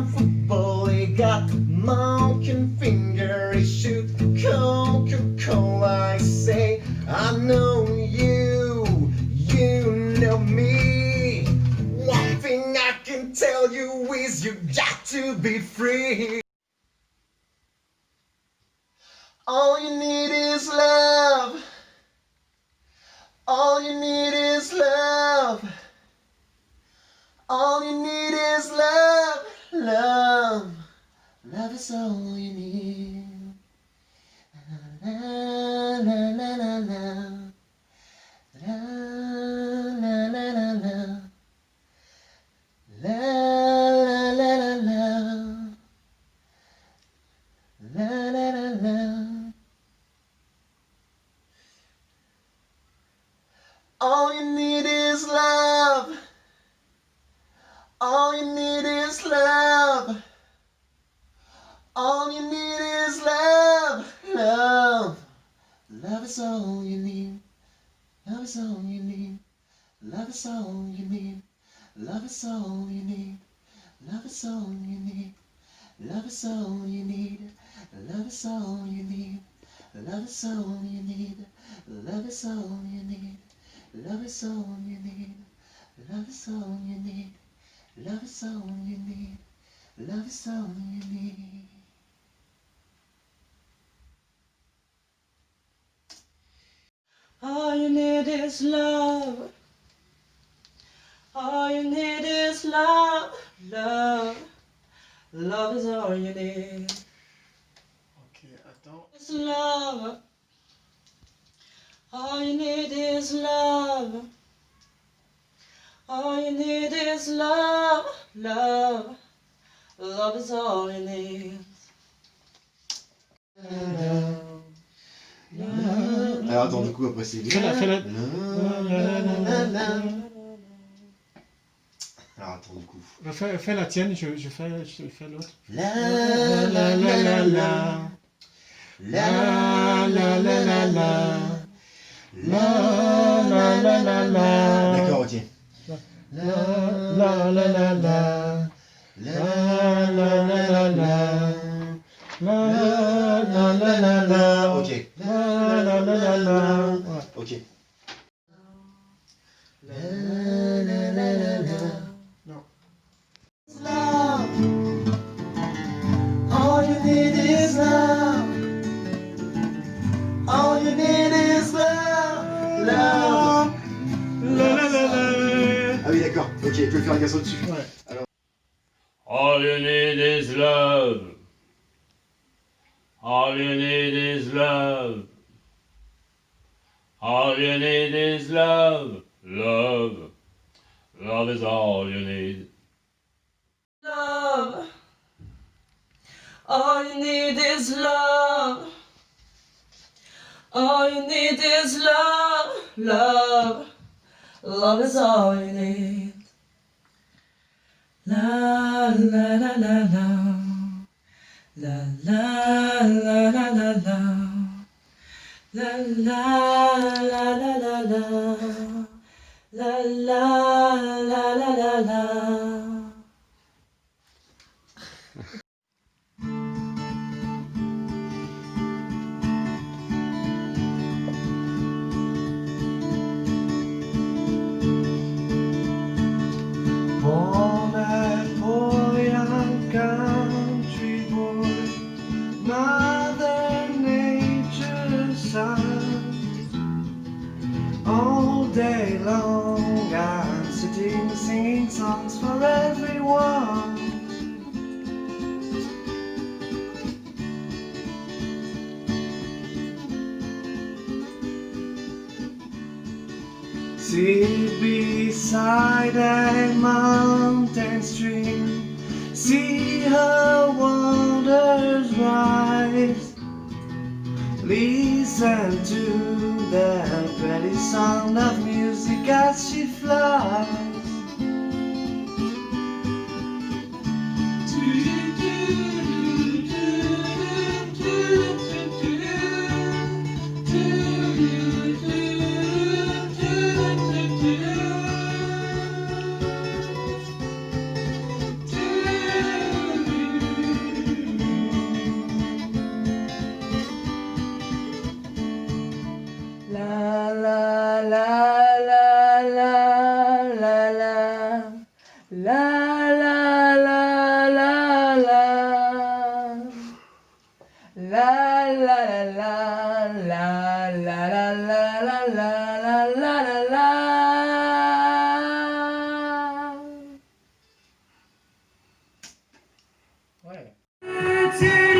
football, he got monkey finger, he shoot Coca-Cola. I say, I know you, you know me. One thing I can tell you is you got to be free. All you need is love. All you need is love. All you need is love. Love. Love is all you need. La la la la la. La la la la la. La la la la la. La la la la. All you need is love. All you need is love. All you need is love. Love. Love is all you need. Love is all you need. Love is all you need. Love is all you need. Love is all you need. Love is all you need. Love is all you need. Love is all you need. Love is all you need. Love is all you need. Love is all you need. Love is all you need. Love is all you need. All you need is love. All you need is love. Love. Love is all you need. Ok, attends. It's love. All you need is love. All you need is love. Love. Love is all you need. Alors attends, du coup après c'est... Fais-la. Alors attends, du coup... Fais la tienne, je fais l'autre. La la la la la. La la la la la. La la la la la. D'accord, ok. La la la la la. La la la la la. La la la la la. Ok. La la la la la. Ok. La la la la la. Non. Love. All you need is love. All you need is love. Love. Ah oui, d'accord. Ok, tu peux le faire un garçon dessus. Ouais. Alors. All you need is love. All you need is love. All you need is love. Love. Love is all you need. Love. All you need is love. All you need is love. Love. Love is all you need. La la la la la. La la la la la la. La la la la la la. La la la la la la. Born a poor young country boy, Mother Nature's son. All day long I'm sitting singing songs for everyone. Sit beside a mountain stream, see her waters rise. Listen to the pretty sound of music as she flies. Ouais. It's